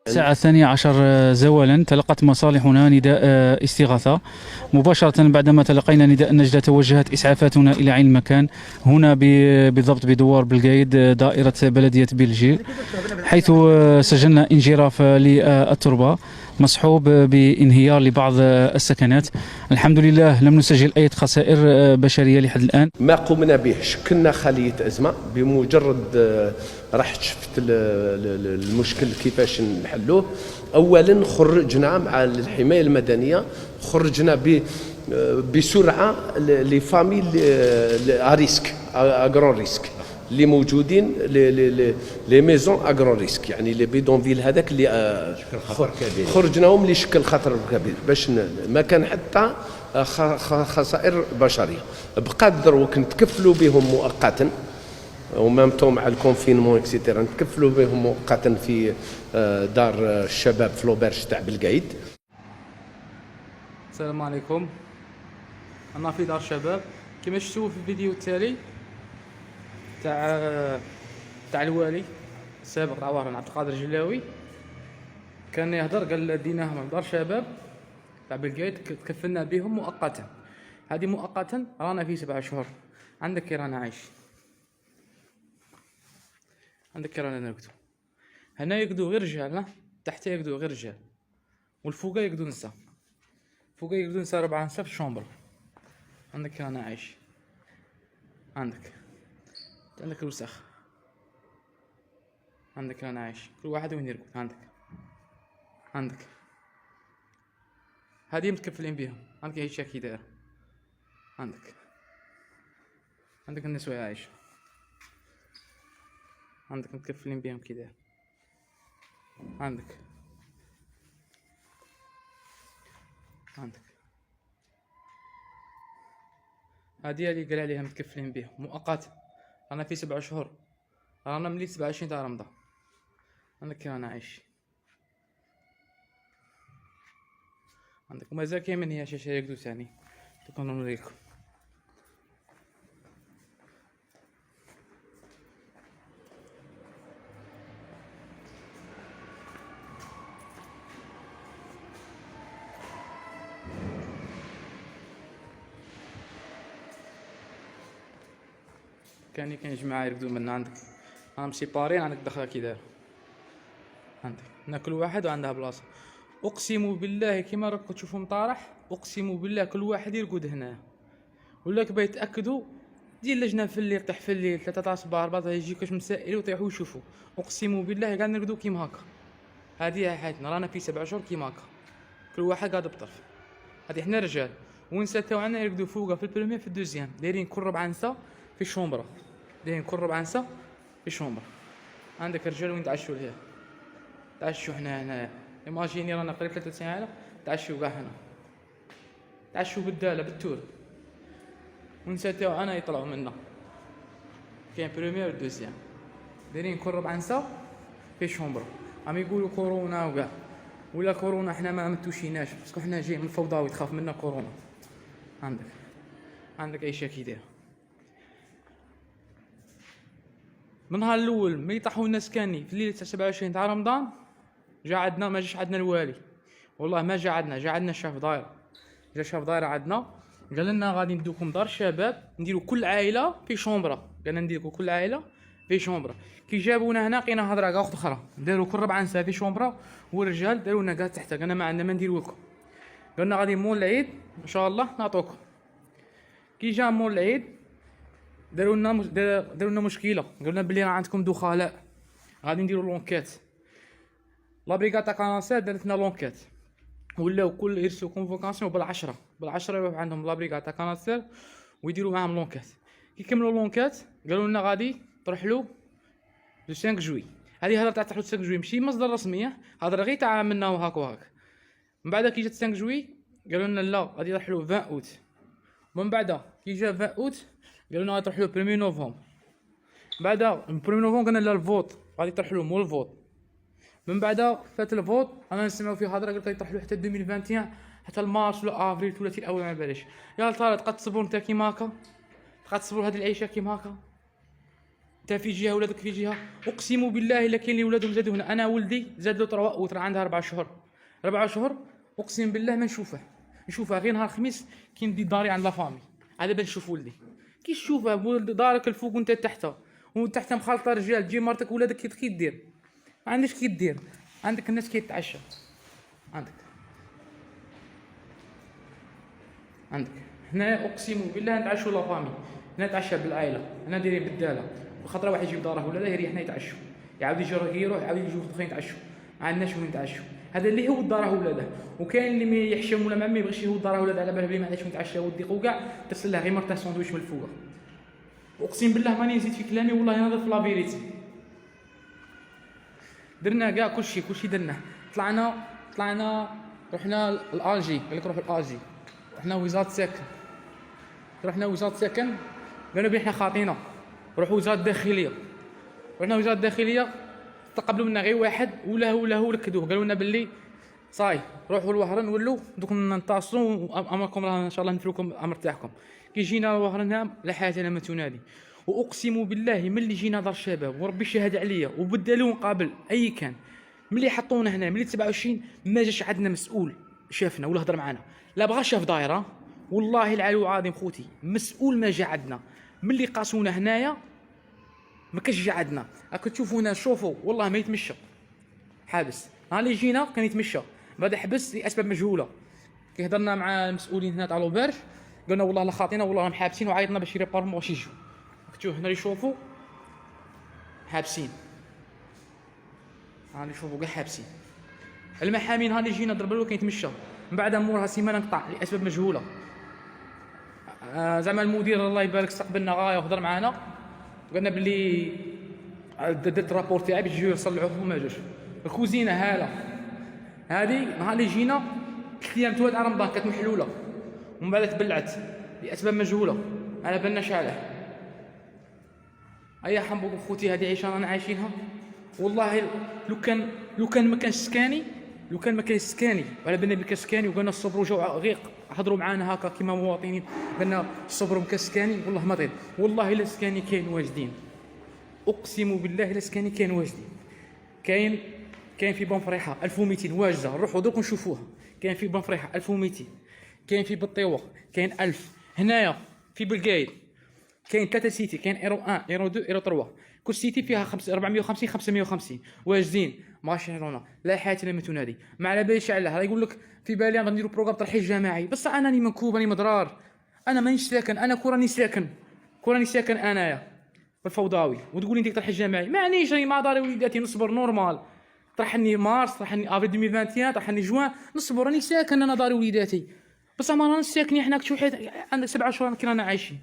الساعة 12 زوالا تلقت مصالحنا نداء استغاثة. مباشرة بعدما تلقينا نداء النجدة توجهت إسعافاتنا إلى عين المكان هنا بالضبط بدوار بالقايد دائرة بلدية بلجير، حيث سجلنا انجراف للتربة مصحوب بانهيار لبعض السكنات. الحمد لله لم نسجل أي خسائر بشرية لحد الآن. ما قمنا به شكلنا خلية أزمة، بمجرد رحت شفت المشكل كيفاش نحلوه. أولا خرجنا مع الحماية المدنية، خرجنا بسرعة لي فامي ريسك أغرون ريسك اللي موجودين لي ميزون اغرون ريسك، يعني لي بيدونفيل هذاك اللي خرجناهم لشكل خطر كبير باش ما كان حتى خسائر بشريه. بقى دروك نتكفلوا بهم مؤقتا ومامتو مع الكونفينمون اكسيتيرا، نتكفلوا بهم مؤقتا في دار الشباب في لوبرج تاع بالقايد. السلام عليكم، انا في دار الشباب. كما شفتوا في الفيديو التالي تاع الوالي السابق تاع وهران عبد القادر الجلاوي، كان يهضر قال ديناهم من دار شباب تاع بالقايد تكفلنا بهم مؤقتا. هذه مؤقتا رانا في 7 شهور. عندك كي رانا عايش، عندك كي رانا نرقدو. هنا يقدو غير رجال، تحت يقدو غير رجال، والفوقا يقدو نساء. فوقا يقدو نساء 4 نساء في الشومبر. عندك كي رانا عايش، عندك الوسخ، عندك رانا عايش كل واحد وين يرقد. عندك هذه متكفلين بيهم. عندك هيك كي داير، عندك الناس وهي عايشة، عندك متكفلين بيهم كي داير. عندك هذه اللي قال عليها متكفلين بيهم مؤقتا. رانا في 7 شهور، رانا ملي 27 تاع رمضان. عندك كي رانا عايش، عندك ومازال كاين هي شاشة يقدو ثاني تكون نوريكم. كاين جماعة يرقدو من عندك. انا مسيبارين، عندك دخله كي داير. عندك كل واحد وعندها بلاصه. اقسم بالله كيما راكم تشوفوا مطارح، اقسم بالله كل واحد يرقد هنا. ولاك بيتاكدوا دير لجنه في الليل، طيح في الليل 3 تاع الصباح 4 يجيو كاش مسائل ويطيحوا يشوفوا. اقسم بالله قاعد نرقدوا كيما هكا. هذه حياتنا، رانا في 7 شهور كيما هكا، كل واحد قاعد بطرف. هذه احنا رجال، ونساء تاعنا يرقدوا فوقا في البريمير في الدوزيام، دايرين كل 4 نساء في الشومبره، دايرين كل 4 نساء في الشومبره. عندك رجال وين تعشوا ليه، تعشوا هنا ايماجيني رانا قريب 93 عائله تعشوا كاع هنا، تعشوا بالداله بالتور. ونساء تاعنا يطلعوا منا، كاين بريمير ودوزيام، دايرين كل 4 نساء في شومبره. عم يقولوا كورونا وكاع، ولا كورونا احنا ما متوشيناش باسكو حنا جايين من الفوضى تخاف منا كورونا. عندك اي شيء كي داير. من نهار الاول ما يطيحوا الناس كاني في الليله تاع 27 تاع رمضان، جا عندنا ما جاش عندنا الوالي، والله ما جا عندنا الشاف دايره. جا شاف دايره عندنا قال لنا غادي ندوكم دار الشباب، نديروا كل عائله في شومبره. قالنا نديروا كل عائله في شومبره. كي جابونا هنا لقينا هضره كاع اخرى، داروا كل 4 نساء في شومبره، والرجال داروا لنا كاع تحت. قالنا ما عندنا ما نديروا لكم، قالنا غادي مول العيد ان شاء الله نعطوكم. كي جا مول العيد داروا لنا مشكله، قالوا لنا بلي راه عندكم دخلاء، غادي نديروا لونكيت. لا بريغاد تاع كانسير دارت لنا لونكيت، ولاو كل يرسلوا كونفوكاسيون بالعشرة يروح عندهم لا بريغاد تاع كانسير ويديروا معاهم لونكيت. كي كملوا لونكيت قالوا لنا غادي ترحلوا لو 5 جوي. هذه هضره تاع ترحلوا 5 جوي ماشي مصدر رسميه، هضره غير تاع منا وهاك وهاك. من بعد كي جات 5 جوي قالوا لنا لا غادي ترحلوا 20 اوت. من بعد كي جا 20 اوت قالوا لنا غادي ترحلوا 1 نوفمبر. بعد 1 نوفمبر قلنا لا الفوت غادي ترحلوا مول الفوت. من بعد فات الفوت انا نسمعوا في هضره قال لك يطرح له حتى 2021 حتى المارس ولا افريل 30 الاول ما باليش. يا طارق تقد تصبر انت كيما هكا، تقد تصبر هذه العيشه كيما هكا، انت في جهه ولادك في جهه. اقسم بالله الا كاين اللي ولادهم زادوا هنا. انا ولدي زاد له ترى عندها 4 شهور، 4 شهور اقسم بالله ما نشوفها غير نهار الخميس كي ندي داري عند لا فامي هذا باش نشوف ولدي. كي تشوفها ولد دارك الفوق وانت تحتها وتحت مخالطه رجال، تجي مرتك ولادك كي دير؟ ما عندكش كي دير، عندك الناس كيتعشى، عندك هنا اقسم بالله نتعشوا لا فامي، هنا نتعشى بالعائله، هنا دايرين بالداله، وخطره واحد يجيب داره ولا يريح هنا يتعشوا، يعاود يجي يروح يعاود يجوا الاخرين يتعشوا، ما عندناش وين نتعشوا. هذا اللي هو داره ولاده. وكاين اللي ما يحشم ولا ما يبغيش يهود داره ولاده على باله بلي ما عندهاش وين يتعشى وديق وكاع ترسل له غير مرته ساندويش من الفوق. اقسم بالله ماني نزيد في كلامي والله نهضر في لافيريتي. درنا كاع كلشي درناه. طلعنا رحنا لالجي، قال لك روحوا لالجي، رحنا وزاره سكن، قالوا بلي حنا خاطينا روحوا وزاره الداخليه. رحنا وزاره الداخليه تقبلوا منا غير واحد ولا ركدوه، قالوا لنا باللي صاي روحوا لوهران ولوا دوك ننتصروا امركم راه ان شاء الله نفلوكم الامر تاعكم. كي جينا لوهران لا حاجه لما تنادي. واقسم بالله ملي جينا دار الشباب وربي شهد عليا وبدلوا قابل اي كان، ملي حطونا هنا ملي 27 ما جاش عندنا مسؤول شافنا ولا هضر معنا، لا بغا شاف دايره والله العلي العظيم خوتي مسؤول ما جا عندنا. ملي قاسونا هنايا ما كاش جا عندنا، راكم تشوفونا شوفوا والله ما يتمشى حابس. نهار اللي جينا كان يتمشى بعد حبس لاسباب مجهوله. كي هضرنا مع المسؤولين هنا تاع لوبرج قلنا والله لا خاطينا والله راهم حابسين، وعيطنا باش يريبارمو واش يجوا. تشوف هنا يشوفوا حابسين، هاني يشوفوا كاع حابسين. المحامي نهار اللي جينا ضربوا له كان يتمشى، من بعد مورها سيمانه انقطع لاسباب مجهوله. زعما المدير الله يبارك استقبلنا غايه وهضر معنا، قلنا بلي درت رابور تاعي باش يجيو يصلحوه وما جاش. الكوزينه هذه نهار اللي جينا 3 ايام توالي على رمضان كانت محلوله ومن بعد تبلعت لاسباب مجهوله على بالنا شاعله. ايا حنبوك خوتي هذه عيشه رانا عايشينها والله. لو كان ما كانش سكاني وعلى بالنا بلي كان سكاني وقلنا الصبر وجاو غير حضروا معانا هكا كيما مواطنين قلنا الصبر ومكسكاني والله ما طيب. والله الا سكاني كاين واجدين، اقسم بالله الا سكاني كاين واجدين. كاين في بنفريحه 1200 واجده، نروحوا دوك نشوفوها. كاين في بنفريحه 1200، كاين في بالطيوه كاين 1000، هنايا في بلقايد كاين 3 سيتي، كاين ايرو 1 ايرو 2 ايرو 3، كل سيتي فيها 450 550 واجدين ما غاش يحضرونا لا حياه لما تنادي. ما على باليش علاه يقول لك في بالي غنديروا بروغرام ترحيل جماعي، بصح انا راني منكوب راني مضرار، انا مانيش ساكن، انا كوراني ساكن انايا بالفوضاوي وتقولي انت ترحيل جماعي. مانيش راني مع داري وليداتي نصبر نورمال، طرحني مارس طرحني افريل 2021 طرحني جوان نصبر راني ساكن انا داري وليداتي. بصح ما راناش ساكنين حنا كشوحيت عندك 7 شهور كي رانا عايشين،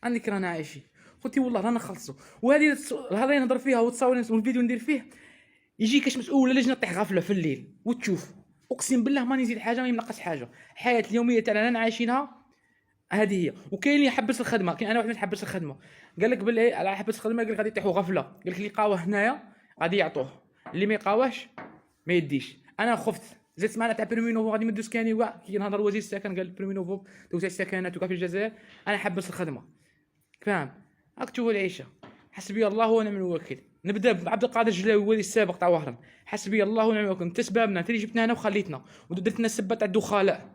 عندك رانا عايشين قلت والله رانا نخلصوا. وهذه الهضره نهضر فيها وتصور والفيديو ندير فيه يجي كاش مسؤول ولا لجنه طيح غفله في الليل وتشوف. اقسم بالله ما نزيد حاجه ما ينقص حاجه. الحياه اليوميه تاعنا رانا عايشينها هذه هي. وكاين اللي يحبس الخدمه، كاين انا واحد يحبس الخدمه قال لك بالله على حبس الخدمه قال لك غادي يطيحوا غفله، قال لك اللي قاوه هنايا غادي يعطوه، اللي ما يقاوهش ما يديش. انا خفت زدت معنا تاع بريمي نوفو غادي يمدوا سكاني وكاع كي نهضر وزير السكن قال بريمي نوفو توسع السكنات وكاع في الجزائر انا حبس الخدمه فاهم. راك تشوفوا العيشه. حسبي الله ونعم الوكيل. نبدا بعبد القادر الجلاوي ولي السابق تاع وهران، حسبي الله ونعم الوكيل. انت سبابنا انت اللي جبتنا هنا وخليتنا ودرت لنا السبه تاع الدخلاء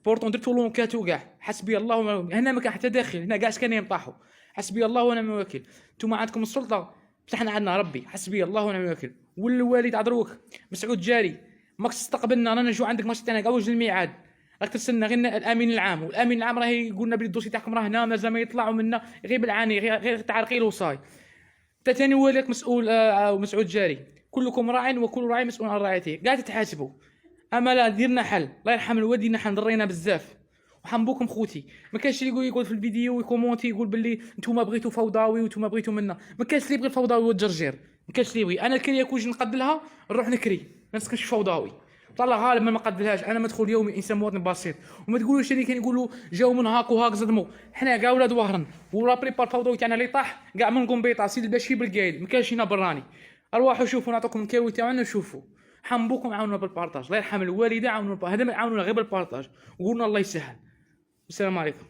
بورتون درتو لونكات وكاع. حسبي الله ونعم الوكيل. هنا ما كان حتى داخل، هنا كاع سكانين طاحوا. حسبي الله ونعم الوكيل. نتوما عندكم السلطه بصح حنا عندنا ربي. حسبي الله ونعم الوكيل. والوالد عذروك مسعود جاري ماكش تستقبلنا رانا نجوا عندك ماكش تاعنا اوج الميعاد راك ترسلنا غير الامين العام، والامين العام راه يقول لنا بلي الدوسي تاعكم راه هنا مازال ما يطلعوا منا غير بالعاني غير تعرقيل وصاي. انت ثاني والدك مسؤول مسعود جاري كلكم راع وكل راعي مسؤول عن رعيته كاع تتحاسبوا. اما لا ديرنا حل الله يرحم الوالد ديرنا حل ضرينا بزاف وحنبوكم خوتي. ما كانش اللي يقول في الفيديو ويكومونتي يقول باللي نتوما بغيتوا فوضاوي وانتوما بغيتوا منا، ما كانش اللي يبغي الفوضاوي والجرجير، ما كانش اللي يبغي. انا الكريه كون نقدلها نروح نكري ما نسكنش فوضاوي طلع غالب ما قدلهاش. انا مدخول يومي انسان مواطن بسيط. وما تقولوش اللي كان يقولوا جاو من هاك وهاك صدموا، حنا كاع ولاد وهران ولا بريبار فوضوي تاعنا اللي طاح كاع من قنبيطه سيد البشير بالقايد ما كانش هنا براني. ارواحوا شوفوا، نعطيكم الكاوي تاعنا شوفوا. حمبوكم عاونونا بالبارطاج، الله يرحم الوالده عاونونا هذا ما عاونونا غير بالبارطاج، وقولنا الله يسهل. السلام عليكم.